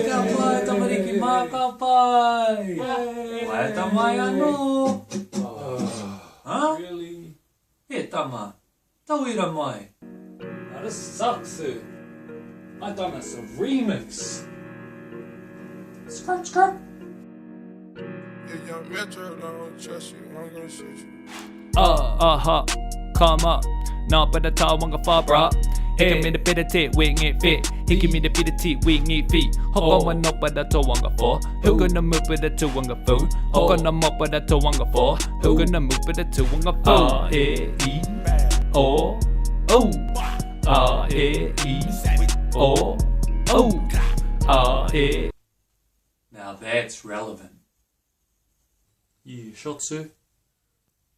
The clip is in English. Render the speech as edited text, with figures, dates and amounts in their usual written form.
Kapay, tamariki kapay. Why tamay ano? Huh? Really? Tama. Tawira mo eh. Now this sucks. I thought that's a remix. Skirt, skirt. If young Metro don't trust you, I'm gonna shoot you. Come up. No, but the tall one go far, bro. He give me the bit of tit, we ain't fit. He give me the bit of tit, we ain't feet. Hop on one up, but the toe one go four. Who gonna move with the two one go fool? Hop on the mop, but the toe one go four. Who gonna move with the two one go fool? R-A-E-O-O. R-A-E-O-O. R-A. Now that's relevant. Yeah, shot, sir.